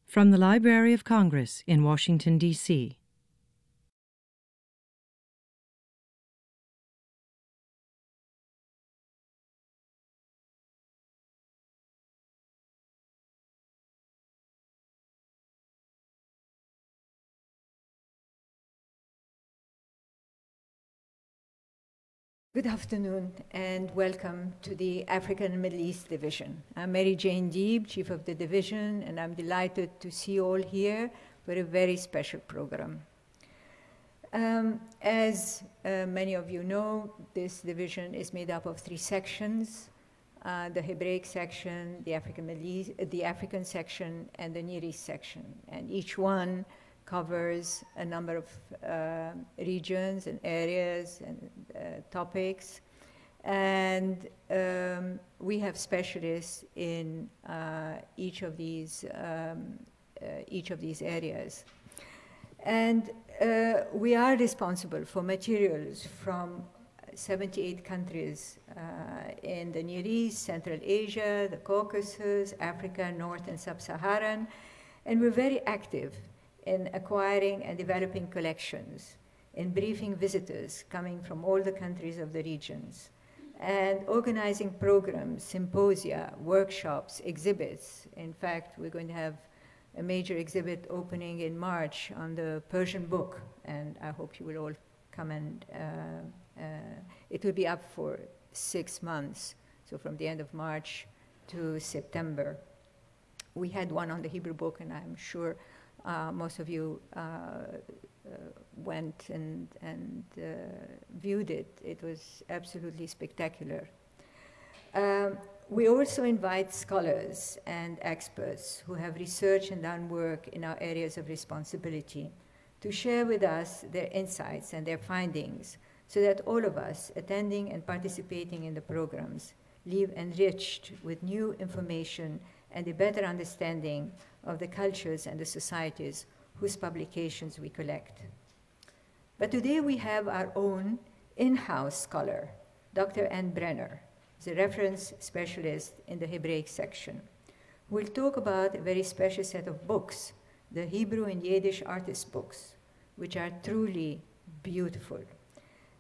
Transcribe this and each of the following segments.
From the Library of Congress in Washington, D.C. Good afternoon and welcome to the African and Middle East Division. I'm Mary Jane Deeb, Chief of the Division, and I'm delighted to see you all here for a very special program. As many of you know, this division is made up of three sections, the Hebraic section, the African section, and the Near East section. And each one covers a number of regions and areas and topics. And we have specialists in each of these areas. And we are responsible for materials from 78 countries in the Near East, Central Asia, the Caucasus, Africa, North and Sub-Saharan. And we're very active in acquiring and developing collections, in briefing visitors coming from all the countries of the regions, and organizing programs, symposia, workshops, exhibits. In fact, we're going to have a major exhibit opening in March on the Persian book, and I hope you will all come and it will be up for 6 months, so from the end of March to September. We had one on the Hebrew book, and I'm sure most of you went and viewed it. It was absolutely spectacular. We also invite scholars and experts who have researched and done work in our areas of responsibility to share with us their insights and their findings so that all of us attending and participating in the programs leave enriched with new information and a better understanding of the cultures and the societies whose publications we collect. But today we have our own in-house scholar, Dr. Anne Brener, the reference specialist in the Hebraic section. We'll talk about a very special set of books, the Hebrew and Yiddish artist books, which are truly beautiful.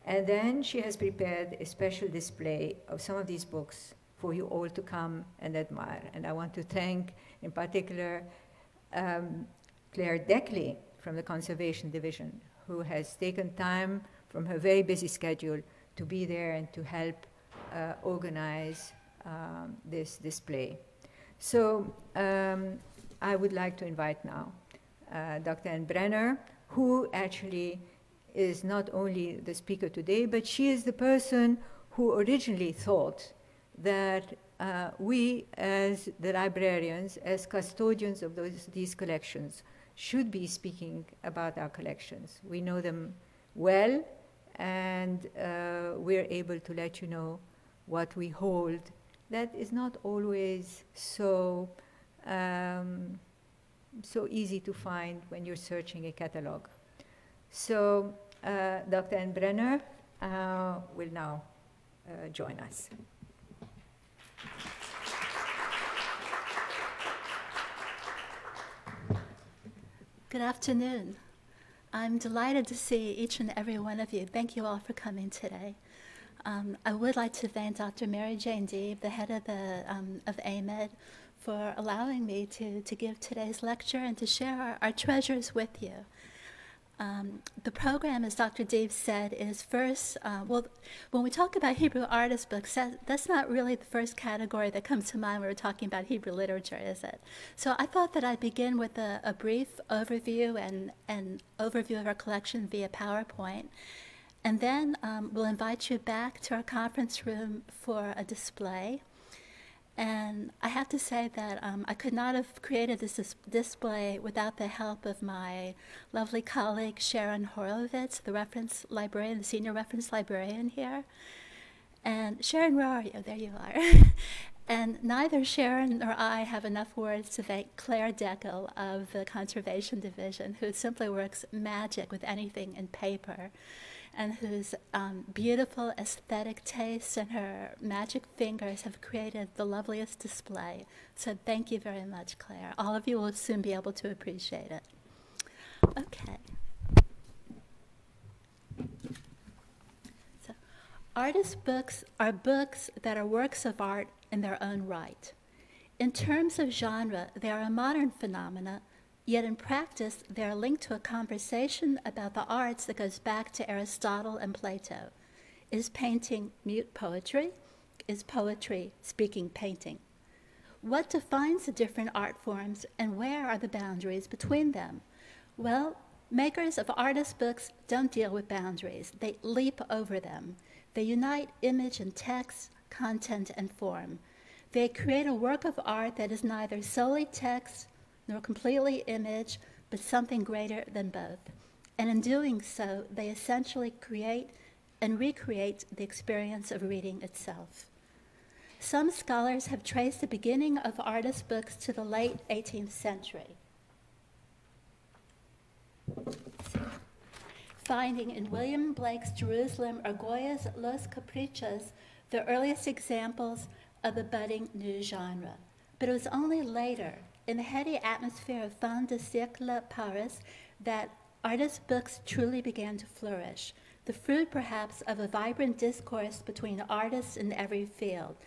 And then she has prepared a special display of some of these books for you all to come and admire. And I want to thank, in particular, Claire Deckley from the Conservation Division, who has taken time from her very busy schedule to be there and to help organize this display. So I would like to invite now Dr. Anne Brener, who actually is not only the speaker today, but she is the person who originally thought that we, as the librarians, as custodians of these collections, should be speaking about our collections. We know them well, and we're able to let you know what we hold that is not always so easy to find when you're searching a catalog. So Dr. Anne Brener will now join us. Good afternoon. I'm delighted to see each and every one of you. Thank you all for coming today. I would like to thank Dr. Mary Jane Deeb, the head of AMED, for allowing me to give today's lecture and to share our treasures with you. The program, as Dr. Deeb said, is first, well, when we talk about Hebrew artist books, that's not really the first category that comes to mind when we're talking about Hebrew literature, is it? So I thought that I'd begin with a brief overview and overview of our collection via PowerPoint. And then we'll invite you back to our conference room for a display. And I have to say that I could not have created this display without the help of my lovely colleague, Sharon Horowitz, the reference librarian, the senior reference librarian here. And Sharon, where are you? There you are. And neither Sharon nor I have enough words to thank Claire Deckel of the Conservation Division, who simply works magic with anything in paper. and whose beautiful aesthetic taste and her magic fingers have created the loveliest display. So thank you very much, Claire. All of you will soon be able to appreciate it. Okay. So, artist books are books that are works of art in their own right. In terms of genre, they are a modern phenomena, yet in practice, they are linked to a conversation about the arts that goes back to Aristotle and Plato. Is painting mute poetry? Is poetry speaking painting? What defines the different art forms, and where are the boundaries between them? Well, makers of artist books don't deal with boundaries. They leap over them. They unite image and text, content and form. They create a work of art that is neither solely text nor completely image, but something greater than both. And in doing so, they essentially create and recreate the experience of reading itself. Some scholars have traced the beginning of artist books to the late 18th century, finding in William Blake's Jerusalem or Goya's Los Caprichos the earliest examples of the budding new genre. But it was only later, in the heady atmosphere of fin de siècle Paris, that artist books truly began to flourish, the fruit perhaps of a vibrant discourse between artists in every field: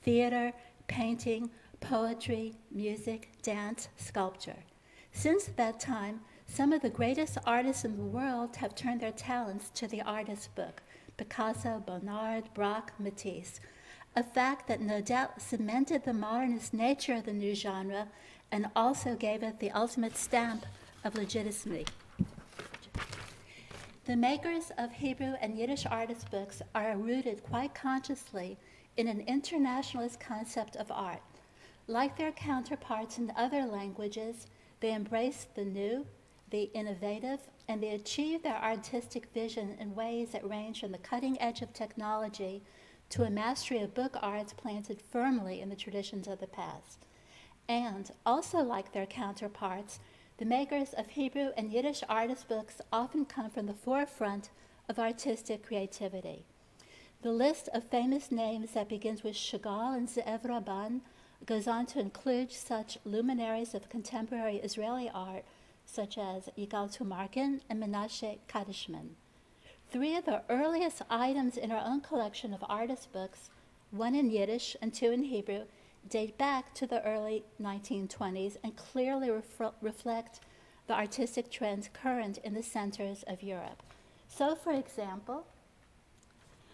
theater, painting, poetry, music, dance, sculpture. Since that time, some of the greatest artists in the world have turned their talents to the artist book: Picasso, Bonnard, Braque, Matisse. A fact that no doubt cemented the modernist nature of the new genre and also gave it the ultimate stamp of legitimacy. The makers of Hebrew and Yiddish artist books are rooted quite consciously in an internationalist concept of art. Like their counterparts in other languages, they embrace the new, the innovative, and they achieve their artistic vision in ways that range from the cutting edge of technology to a mastery of book arts planted firmly in the traditions of the past. And, also like their counterparts, the makers of Hebrew and Yiddish artist books often come from the forefront of artistic creativity. The list of famous names that begins with Chagall and Ze'ev Rabban goes on to include such luminaries of contemporary Israeli art such as Yigal Tumarkin and Menashe Kadishman. Three of the earliest items in our own collection of artist books, one in Yiddish and two in Hebrew, date back to the early 1920s and clearly reflect the artistic trends current in the centers of Europe. So, for example,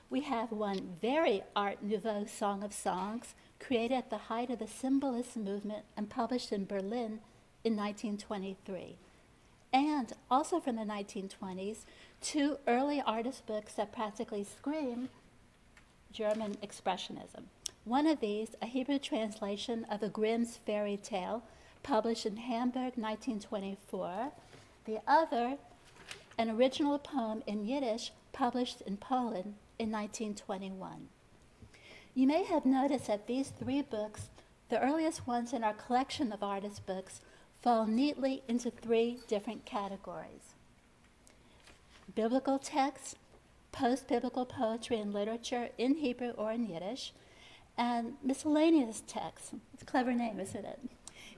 we have one very Art Nouveau Song of Songs created at the height of the Symbolist movement and published in Berlin in 1923. And also from the 1920s, two early artist books that practically scream German Expressionism. One of these, a Hebrew translation of the Grimm's fairy tale, published in Hamburg, 1924. The other, an original poem in Yiddish, published in Poland in 1921. You may have noticed that these three books, the earliest ones in our collection of artist books, fall neatly into three different categories: biblical texts, post-biblical poetry and literature in Hebrew or in Yiddish, and miscellaneous texts. It's a clever name, isn't it?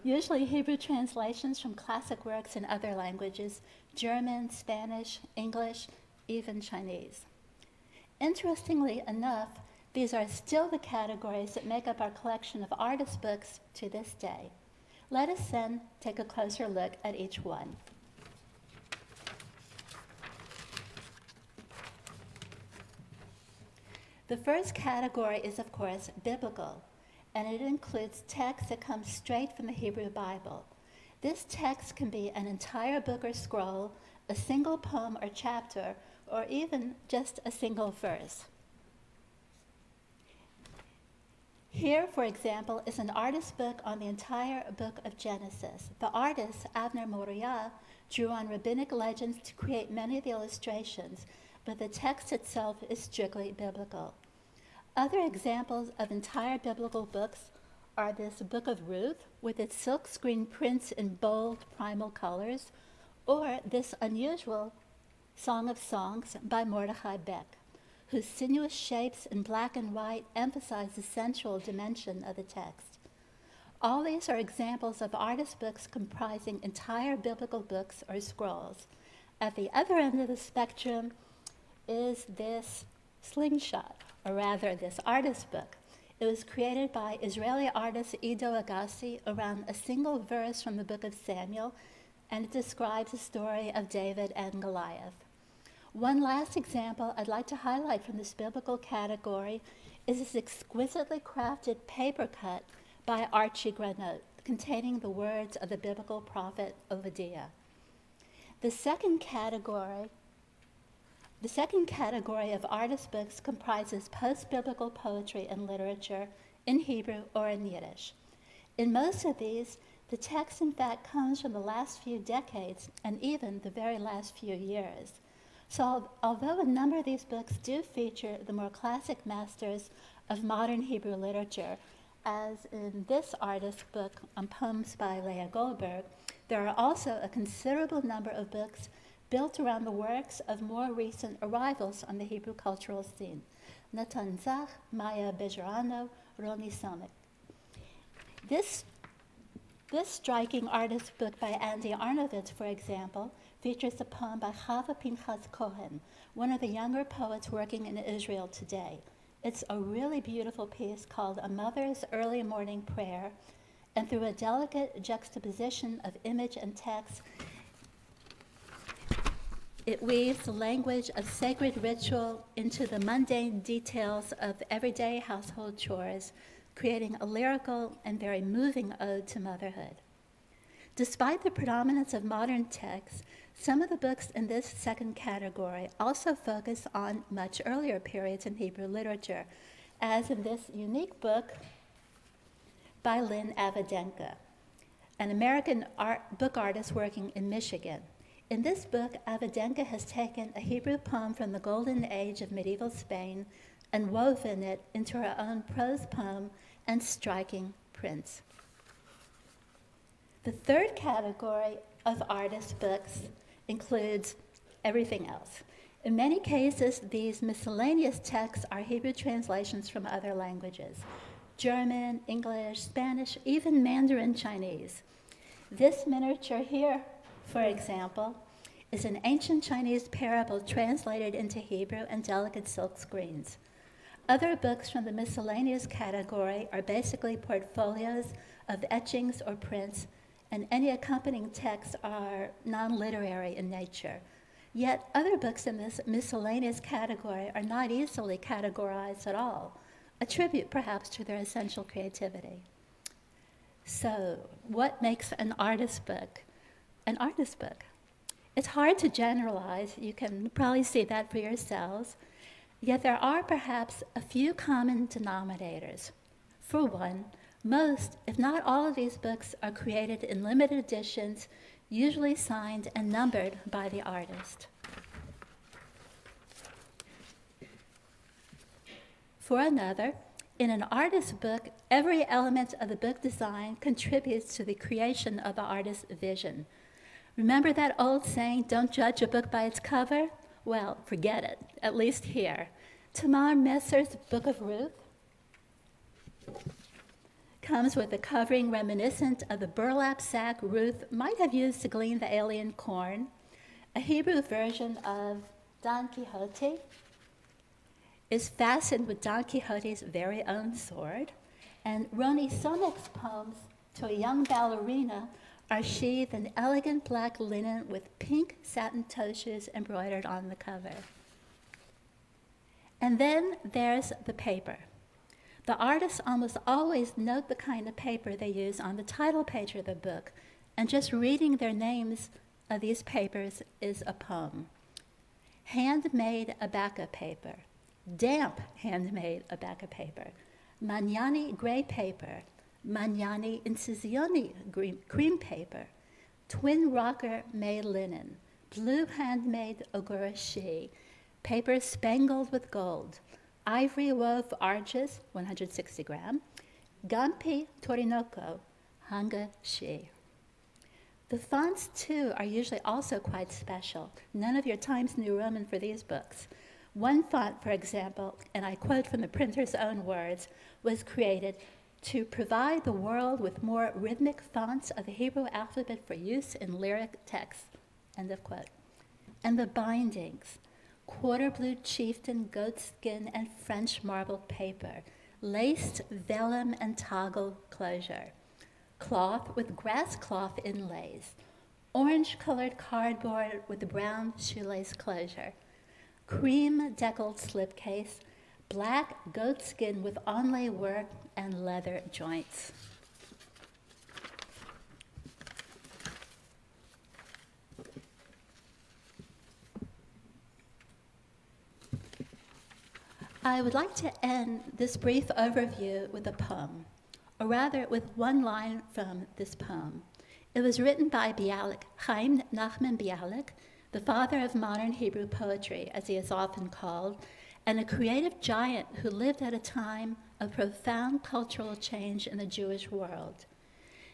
Usually Hebrew translations from classic works in other languages: German, Spanish, English, even Chinese. Interestingly enough, these are still the categories that make up our collection of artist books to this day. Let us then take a closer look at each one. The first category is, of course, biblical, and it includes text that comes straight from the Hebrew Bible. This text can be an entire book or scroll, a single poem or chapter, or even just a single verse. Here, for example, is an artist's book on the entire book of Genesis. The artist, Avner Moriah, drew on rabbinic legends to create many of the illustrations, but the text itself is strictly biblical. Other examples of entire biblical books are this Book of Ruth, with its silkscreen prints in bold primal colors, or this unusual Song of Songs by Mordechai Beck, whose sinuous shapes in black and white emphasize the sensual dimension of the text. All these are examples of artist books comprising entire biblical books or scrolls. At the other end of the spectrum is this slingshot, or rather this artist book. It was created by Israeli artist Ido Agassi around a single verse from the book of Samuel, and it describes the story of David and Goliath. One last example I'd like to highlight from this biblical category is this exquisitely crafted paper cut by Archie Granot, containing the words of the biblical prophet Obadiah. The second category of artist books comprises post-biblical poetry and literature in Hebrew or in Yiddish. In most of these, the text in fact comes from the last few decades and even the very last few years. So although a number of these books do feature the more classic masters of modern Hebrew literature, as in this artist's book on poems by Leah Goldberg, there are also a considerable number of books built around the works of more recent arrivals on the Hebrew cultural scene. Natan Zach, Maya Bejarano, Roni Somek. This striking artist book by Andy Arnovitz, for example, features a poem by Chava Pinchas Cohen, one of the younger poets working in Israel today. It's a really beautiful piece called A Mother's Early Morning Prayer, and through a delicate juxtaposition of image and text, it weaves the language of sacred ritual into the mundane details of everyday household chores, creating a lyrical and very moving ode to motherhood. Despite the predominance of modern texts, some of the books in this second category also focus on much earlier periods in Hebrew literature, as in this unique book by Lynn Avadenka, an American book artist working in Michigan. In this book, Avadenka has taken a Hebrew poem from the golden age of medieval Spain and woven it into her own prose poem and striking prints. The third category of artist books includes everything else. In many cases, these miscellaneous texts are Hebrew translations from other languages: German, English, Spanish, even Mandarin Chinese. This miniature here, for example, is an ancient Chinese parable translated into Hebrew and delicate silk screens. Other books from the miscellaneous category are basically portfolios of etchings or prints, and any accompanying texts are non-literary in nature. Yet other books in this miscellaneous category are not easily categorized at all, a tribute perhaps to their essential creativity. So, what makes an artist book an artist book? It's hard to generalize. You can probably see that for yourselves. Yet there are perhaps a few common denominators. For one, most, if not all of these books are created in limited editions, usually signed and numbered by the artist. For another, in an artist's book, every element of the book design contributes to the creation of the artist's vision. Remember that old saying, don't judge a book by its cover? Well, forget it, at least here. Tamar Messer's Book of Ruth comes with a covering reminiscent of the burlap sack Ruth might have used to glean the alien corn, a Hebrew version of Don Quixote is fastened with Don Quixote's very own sword, and Roni Somek's poems to a young ballerina are sheathed in elegant black linen with pink satin toe shoes embroidered on the cover. And then there's the paper. The artists almost always note the kind of paper they use on the title page of the book, and just reading their names of these papers is a poem. Handmade abaca paper, damp handmade abaca paper, Magnani gray paper, Magnani incisioni cream paper, twin rocker made linen, blue handmade ogurashi, paper spangled with gold, ivory wove arches, 160 gram, Gampi Torinoko, Hanga Shi. The fonts, too, are usually also quite special. None of your Times New Roman for these books. One font, for example, and I quote from the printer's own words, was created to provide the world with more rhythmic fonts of the Hebrew alphabet for use in lyric texts, end of quote. And the bindings, quarter blue chieftain goatskin and French marble paper, laced vellum and toggle closure, cloth with grass cloth inlays, orange-colored cardboard with brown shoelace closure, cream deckled slipcase, black goatskin with onlay work and leather joints. I would like to end this brief overview with a poem, or rather with one line from this poem. It was written by Bialik, Chaim Nachman Bialik, the father of modern Hebrew poetry, as he is often called, and a creative giant who lived at a time of profound cultural change in the Jewish world.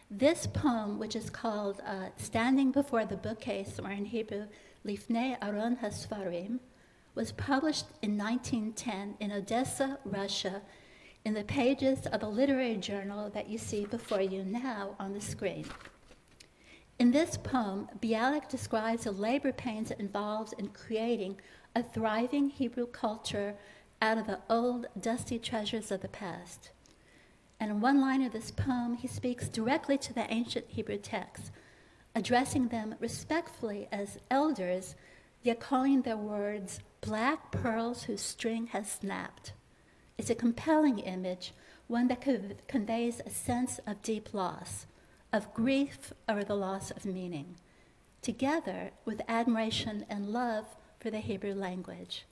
This poem, which is called Standing Before the Bookcase, or in Hebrew, Lifnei Aron HaSfarim, was published in 1910 in Odessa, Russia, in the pages of a literary journal that you see before you now on the screen. In this poem, Bialik describes the labor pains involved in creating a thriving Hebrew culture out of the old, dusty treasures of the past. And in one line of this poem, he speaks directly to the ancient Hebrew texts, addressing them respectfully as elders, yet calling their words black pearls whose string has snapped. It's a compelling image, one that conveys a sense of deep loss, of grief over the loss of meaning, together with admiration and love for the Hebrew language.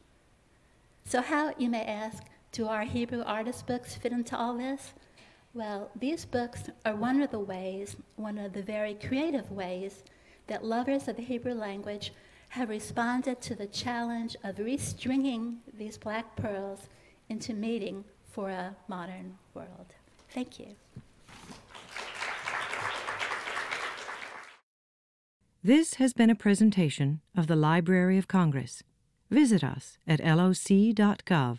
So how, you may ask, do our Hebrew artist books fit into all this? Well, these books are one of the very creative ways that lovers of the Hebrew language have responded to the challenge of restringing these black pearls into meaning for a modern world. Thank you. This has been a presentation of the Library of Congress. Visit us at loc.gov.